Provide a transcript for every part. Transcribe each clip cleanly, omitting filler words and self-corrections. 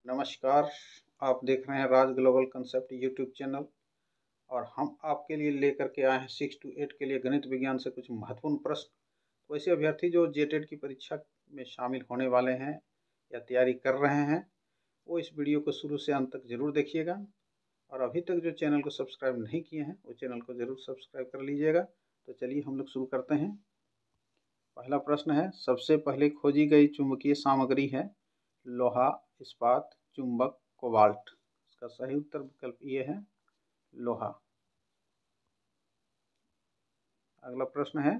नमस्कार। आप देख रहे हैं राज ग्लोबल कंसेप्ट यूट्यूब चैनल और हम आपके लिए लेकर के आए हैं 6 to 8 के लिए गणित विज्ञान से कुछ महत्वपूर्ण प्रश्न। तो ऐसे अभ्यर्थी जो जेटेड की परीक्षा में शामिल होने वाले हैं या तैयारी कर रहे हैं वो इस वीडियो को शुरू से अंत तक ज़रूर देखिएगा और अभी तक जो चैनल को सब्सक्राइब नहीं किए हैं वो चैनल को ज़रूर सब्सक्राइब कर लीजिएगा। तो चलिए हम लोग शुरू करते हैं। पहला प्रश्न है, सबसे पहले खोजी गई चुंबकीय सामग्री है लोहा, इस्पात, चुंबक, कोबाल्ट। इसका सही उत्तर विकल्प ये है लोहा। अगला प्रश्न है,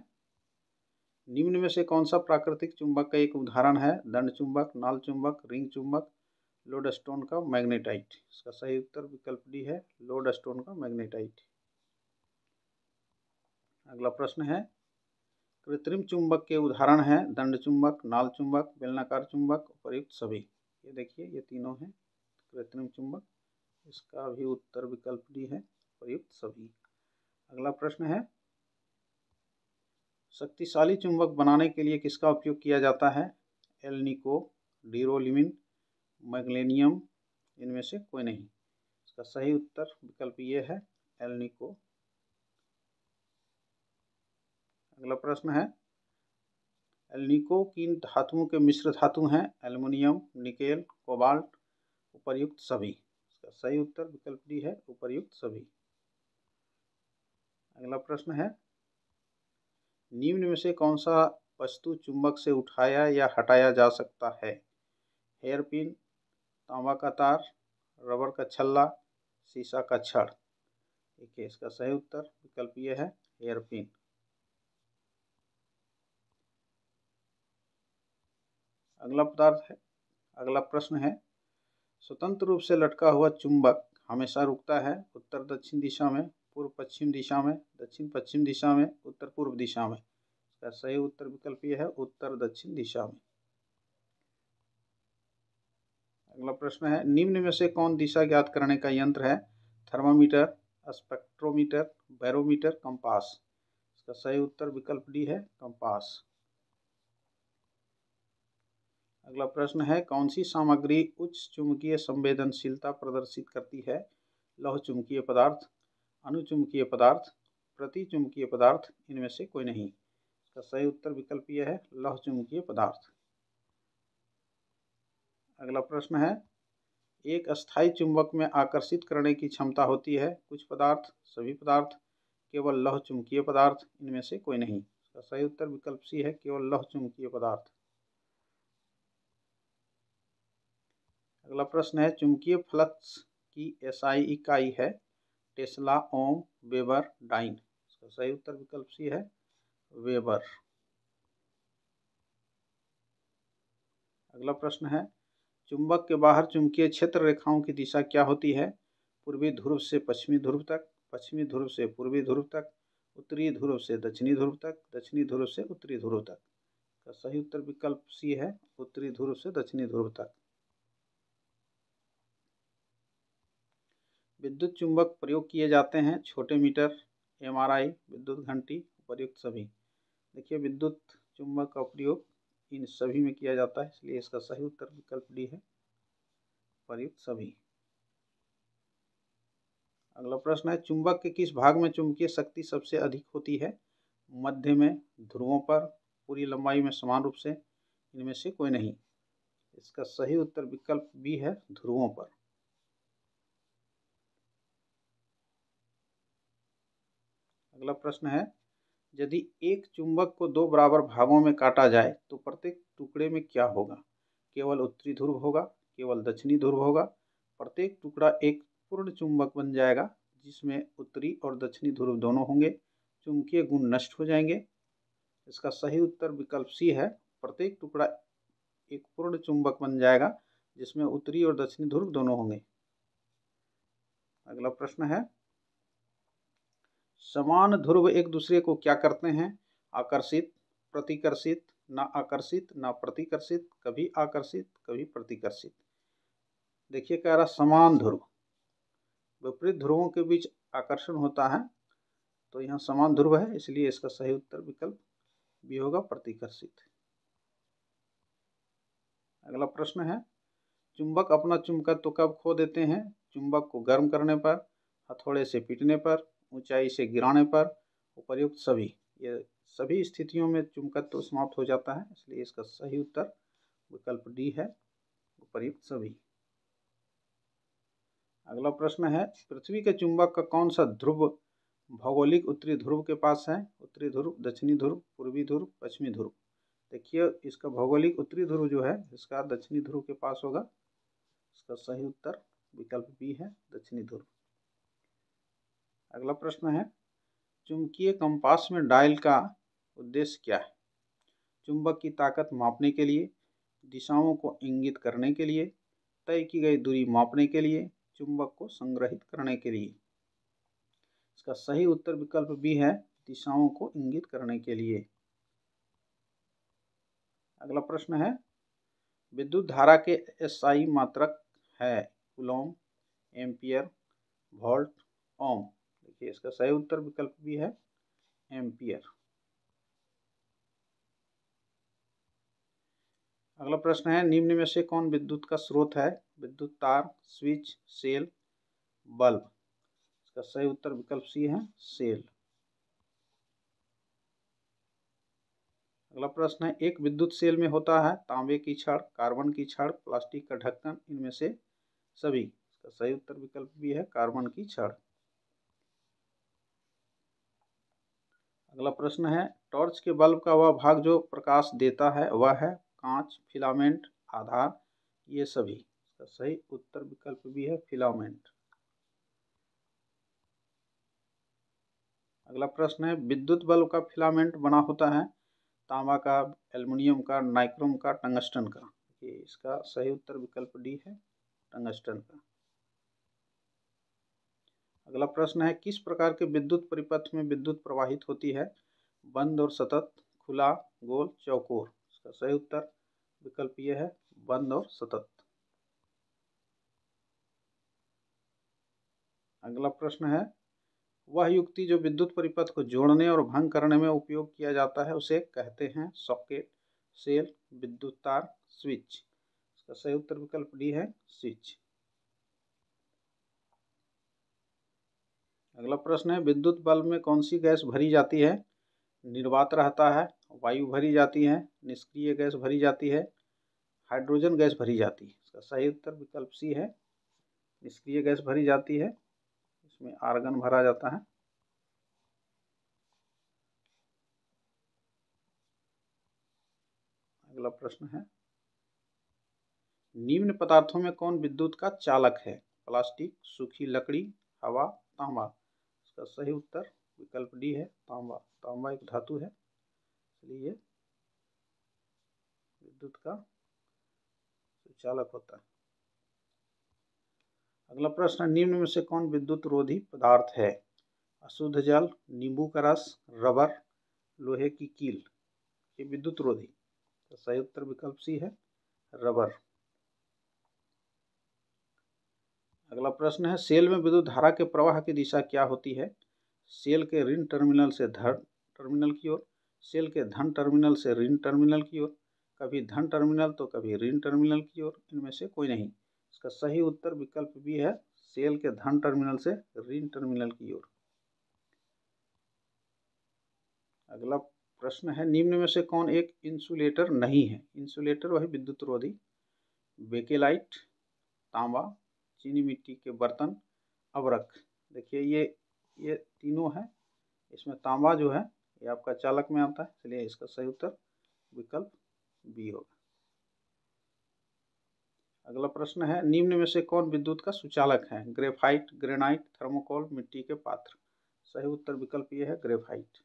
निम्न में से कौन सा प्राकृतिक चुंबक का एक उदाहरण है दंड चुंबक, नाल चुंबक, रिंग चुंबक, लोडस्टोन का मैग्नेटाइट। इसका सही उत्तर विकल्प डी है लोडस्टोन का मैग्नेटाइट। अगला प्रश्न है, कृत्रिम चुंबक के उदाहरण हैं दंड चुंबक, नाल चुंबक, बेलनाकार चुंबक, उपर्युक्त सभी। ये देखिए ये तीनों हैं कृत्रिम चुंबक। इसका भी उत्तर विकल्प डी है उपर्युक्त सभी। अगला प्रश्न है, शक्तिशाली चुंबक बनाने के लिए किसका उपयोग किया जाता है एल्निको, डीरोलिमिन, मैग्नीशियम, इनमें से कोई नहीं। इसका सही उत्तर विकल्प ये है एल्निको। अगला प्रश्न है, एल्निको किन धातुओं के मिश्र धातु हैं एल्युमिनियम, निकेल, कोबाल्ट, उपर्युक्त सभी। इसका सही उत्तर विकल्प डी है उपर्युक्त सभी। अगला प्रश्न है, निम्न में से कौन सा वस्तु चुंबक से उठाया या हटाया जा सकता है हेयर पिन, तांबा का तार, रबर का छल्ला, शीशा का छड़। देखिए इसका सही उत्तर विकल्प ये है हेयर पिन। अगला प्रश्न है, स्वतंत्र रूप से लटका हुआ चुंबक हमेशा रुकता है उत्तर दक्षिण दिशा में, पूर्व पश्चिम दिशा में, दक्षिण पश्चिम दिशा में, उत्तर पूर्व दिशा में। इसका सही उत्तर विकल्प ये है उत्तर दक्षिण दिशा में। अगला प्रश्न है, निम्न में से कौन दिशा ज्ञात करने का यंत्र है थर्मामीटर, स्पेक्ट्रोमीटर, बैरोमीटर, कंपास। इसका सही उत्तर विकल्प डी है कंपास। अगला प्रश्न है, कौन सी सामग्री उच्च चुंबकीय संवेदनशीलता प्रदर्शित करती है लौह चुंबकीय पदार्थ, अनुचुंबकीय पदार्थ, प्रतिचुंबकीय पदार्थ, इनमें से कोई नहीं। इसका सही उत्तर विकल्प यह है लौह चुंबकीय पदार्थ। अगला प्रश्न है, एक अस्थायी चुंबक में आकर्षित करने की क्षमता होती है कुछ पदार्थ, सभी पदार्थ, केवल लौह चुंबकीय पदार्थ, इनमें से कोई नहीं। इसका सही उत्तर विकल्प सी है केवल लौह चुंबकीय पदार्थ। अगला प्रश्न है, चुंबकीय फ्लक्स की एसआई इकाई है टेस्ला, ओम, वेबर, डाइन। इसका सही उत्तर विकल्प सी है वेबर। अगला प्रश्न है, चुंबक के बाहर चुंबकीय क्षेत्र रेखाओं की दिशा क्या होती है पूर्वी ध्रुव से पश्चिमी ध्रुव तक, पश्चिमी ध्रुव से पूर्वी ध्रुव तक, उत्तरी ध्रुव से दक्षिणी ध्रुव तक, दक्षिणी ध्रुव से उत्तरी ध्रुव तक। का सही उत्तर विकल्प सी है उत्तरी ध्रुव से दक्षिणी ध्रुव तक। विद्युत चुंबक प्रयोग किए जाते हैं छोटे मीटर, एमआरआई, विद्युत घंटी, उपर्युक्त सभी। देखिए विद्युत चुंबक का प्रयोग इन सभी में किया जाता है, इसलिए इसका सही उत्तर विकल्प डी है उपर्युक्त सभी। अगला प्रश्न है, चुंबक के किस भाग में चुंबकीय शक्ति सबसे अधिक होती है मध्य में, ध्रुवों पर, पूरी लंबाई में समान रूप से, इनमें से कोई नहीं। इसका सही उत्तर विकल्प बी है ध्रुवों पर। अगला प्रश्न है, यदि एक चुंबक को दो बराबर भागों में काटा जाए तो प्रत्येक टुकड़े में क्या होगा केवल उत्तरी ध्रुव होगा, केवल दक्षिणी ध्रुव होगा, प्रत्येक टुकड़ा एक पूर्ण चुंबक बन जाएगा जिसमें उत्तरी और दक्षिणी ध्रुव दोनों होंगे, चुंबकीय गुण नष्ट हो जाएंगे। इसका सही उत्तर विकल्प सी है प्रत्येक टुकड़ा एक पूर्ण चुंबक बन जाएगा जिसमें उत्तरी और दक्षिणी ध्रुव दोनों होंगे। अगला प्रश्न है, समान ध्रुव एक दूसरे को क्या करते हैं आकर्षित, प्रतिकर्षित, ना आकर्षित, ना प्रतिकर्षित, कभी आकर्षित, कभी प्रतिकर्षित। देखिए कह रहा समान ध्रुव, विपरीत ध्रुवों के बीच आकर्षण होता है तो यहाँ समान ध्रुव है, इसलिए इसका सही उत्तर विकल्प बी होगा प्रतिकर्षित। अगला प्रश्न है, चुंबक अपना चुंबकत्व कब खो देते हैं? चुंबक को गर्म करने पर, हथौड़े से पीटने पर, ऊंचाई से गिराने पर, उपर्युक्त सभी। ये सभी स्थितियों में चुंबकत्व समाप्त हो जाता है, इसलिए इसका सही उत्तर विकल्प डी है, उपर्युक्त सभी। अगला प्रश्न है, पृथ्वी के चुंबक का कौन सा ध्रुव भौगोलिक उत्तरी ध्रुव के पास है? उत्तरी ध्रुव, दक्षिणी ध्रुव, पूर्वी ध्रुव, पश्चिमी ध्रुव। देखिए इसका भौगोलिक उत्तरी ध्रुव जो है इसका दक्षिणी ध्रुव के पास होगा। इसका सही उत्तर विकल्प बी है, दक्षिणी ध्रुव। अगला प्रश्न है, चुंबकीय कंपास में डायल का उद्देश्य क्या है? चुंबक की ताकत मापने के लिए, दिशाओं को इंगित करने के लिए, तय की गई दूरी मापने के लिए, चुंबक को संग्रहित करने के लिए। इसका सही उत्तर विकल्प बी है, दिशाओं को इंगित करने के लिए। अगला प्रश्न है, विद्युत धारा के एसआई मात्रक है कूलॉम, एम्पियर, वोल्ट, ओम। देखिए इसका सही उत्तर विकल्प बी है, एम्पियर। अगला प्रश्न है, निम्न में से कौन विद्युत का स्रोत है? विद्युत तार, स्विच, सेल, बल्ब। इसका सही उत्तर विकल्प सी है, सेल। अगला प्रश्न है, एक विद्युत सेल में होता है तांबे की छड़, कार्बन की छड़, प्लास्टिक का ढक्कन, इनमें से सभी। इसका सही उत्तर विकल्प भी है, कार्बन की छड़। अगला प्रश्न है, टॉर्च के बल्ब का वह भाग जो प्रकाश देता है वह है कांच, फिलामेंट, आधार, ये सभी। इसका सही उत्तर विकल्प भी है, फिलामेंट। अगला प्रश्न है, विद्युत बल्ब का फिलामेंट बना होता है तांबा का, एल्युमिनियम का, नाइक्रोम का, टंगस्टन का। ये इसका सही उत्तर विकल्प डी है, टंगस्टन का। अगला प्रश्न है, किस प्रकार के विद्युत परिपथ में विद्युत प्रवाहित होती है? बंद और सतत, खुला, गोल, चौकोर। इसका सही उत्तर विकल्प ये है, बंद और सतत। अगला प्रश्न है, वह युक्ति जो विद्युत परिपथ को जोड़ने और भंग करने में उपयोग किया जाता है उसे कहते हैं सॉकेट, सेल, विद्युत तार, स्विच। इसका सही उत्तर विकल्प डी है, स्विच। अगला प्रश्न है, विद्युत बल्ब में कौन सी गैस भरी जाती है? निर्वात रहता है, वायु भरी जाती है, निष्क्रिय गैस भरी जाती है, हाइड्रोजन गैस भरी जाती है। इसका सही उत्तर विकल्प सी है, निष्क्रिय गैस भरी जाती है, इसमें आर्गन भरा जाता है। अगला प्रश्न है, निम्न पदार्थों में कौन विद्युत का चालक है? प्लास्टिक, सूखी लकड़ी, हवा, तांबा। इसका सही उत्तर विकल्प डी है, तांबा। तांबा एक धातु है, इसलिए विद्युत का चालक होता है। अगला प्रश्न, निम्न में से कौन विद्युत रोधी पदार्थ है? अशुद्ध जल, नींबू का रस, रबर, लोहे की कील। ये विद्युत रोधी। तो सही उत्तर विकल्प सी है, रबर। अगला प्रश्न है, सेल में विद्युत धारा के प्रवाह की दिशा क्या होती है? सेल के ऋण टर्मिनल से धन टर्मिनल की ओर, सेल के धन टर्मिनल से ऋण टर्मिनल की ओर, कभी धन टर्मिनल तो कभी ऋण टर्मिनल की ओर, इनमें से कोई नहीं। इसका सही उत्तर विकल्प भी है, सेल के धन टर्मिनल से ऋण टर्मिनल की ओर। अगला प्रश्न है, निम्न में से कौन एक इंसुलेटर नहीं है? इंसुलेटर वही विद्युत रोधी। बेकेलाइट, तांबा, चीनी मिट्टी के बर्तन, अवरक। देखिए ये तीनों है, इसमें तांबा जो है ये आपका चालक में आता है, इसलिए इसका सही उत्तर विकल्प बी होगा। अगला प्रश्न है, निम्न में से कौन विद्युत का सुचालक है? ग्रेफाइट, ग्रेनाइट, थर्मोकोल, मिट्टी के पात्र। सही उत्तर विकल्प ये है, ग्रेफाइट।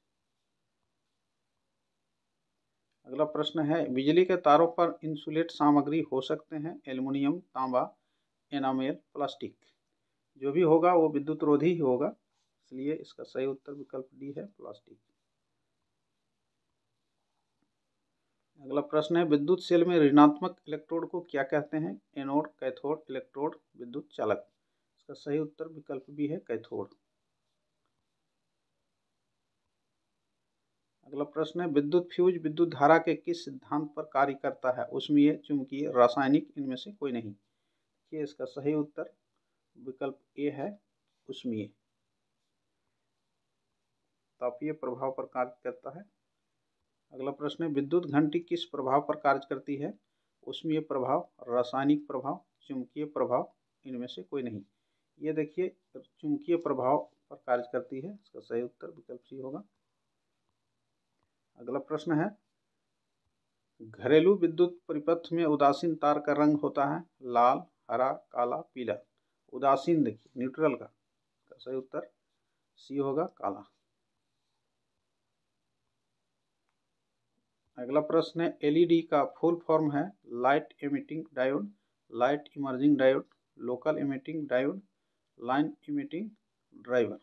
अगला प्रश्न है, बिजली के तारों पर इंसुलेट सामग्री हो सकते हैं एल्युमिनियम, तांबा, एनामेल, प्लास्टिक। जो भी होगा वो विद्युत रोधी ही होगा, इसलिए इसका सही उत्तर विकल्प डी है, प्लास्टिक। अगला प्रश्न है, विद्युत सेल में ऋणात्मक इलेक्ट्रोड को क्या कहते हैं? एनोड, कैथोड, इलेक्ट्रोड, विद्युत चालक। इसका सही उत्तर विकल्प भी है, कैथोड। अगला प्रश्न है, विद्युत फ्यूज विद्युत धारा के किस सिद्धांत पर कार्य करता है? उसमें चुंबकीय, रासायनिक, इनमें से कोई नहीं। देखिए इसका सही उत्तर विकल्प ए है, उष्मीय। तापीय प्रभाव पर कार्य करता है। अगला प्रश्न है, विद्युत घंटी किस प्रभाव पर कार्य करती है? उष्मीय प्रभाव, रासायनिक प्रभाव, चुंबकीय प्रभाव, इनमें से कोई नहीं। ये देखिए चुंबकीय प्रभाव पर कार्य करती है, इसका सही उत्तर विकल्प सी होगा। अगला प्रश्न है, घरेलू विद्युत परिपथ में उदासीन तार का रंग होता है लाल, हरा, काला, पीला। उदासीन देखिए न्यूट्रल का सही उत्तर सी होगा, काला। अगला प्रश्न है, एलईडी का फुल फॉर्म है light emitting diode, light emerging diode, local emitting diode, line emitting driver.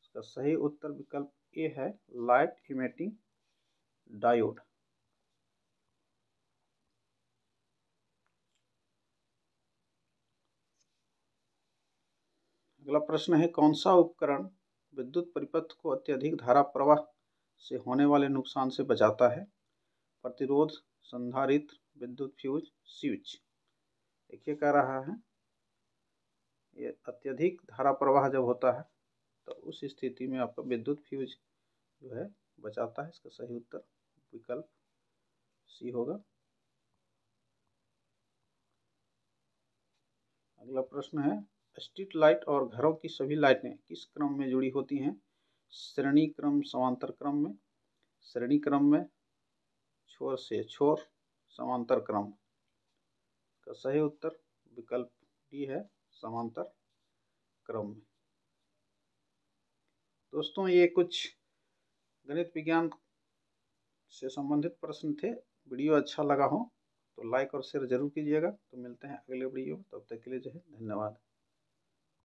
इसका सही उत्तर विकल्प ए है, लाइट इमिटिंग डायोड। अगला प्रश्न है, कौन सा उपकरण विद्युत परिपथ को अत्यधिक धारा प्रवाह से होने वाले नुकसान से बचाता है? प्रतिरोध, संधारित्र, विद्युत फ्यूज, स्विच। देखिए कह रहा है, ये अत्यधिक धारा प्रवाह जब होता है तो उस स्थिति में आपका विद्युत फ्यूज जो है बचाता है। इसका सही उत्तर विकल्प सी होगा। अगला प्रश्न है, स्ट्रीट लाइट और घरों की सभी लाइटें किस क्रम में जुड़ी होती हैं? श्रेणी क्रम, समांतर क्रम में, श्रेणी क्रम में, छोर से छोर, समांतर क्रम। का सही उत्तर विकल्प डी है, समांतर क्रम में। दोस्तों ये कुछ गणित विज्ञान से संबंधित प्रश्न थे। वीडियो अच्छा लगा हो तो लाइक और शेयर जरूर कीजिएगा। तो मिलते हैं अगले वीडियो में, तब तक के लिए जो है धन्यवाद।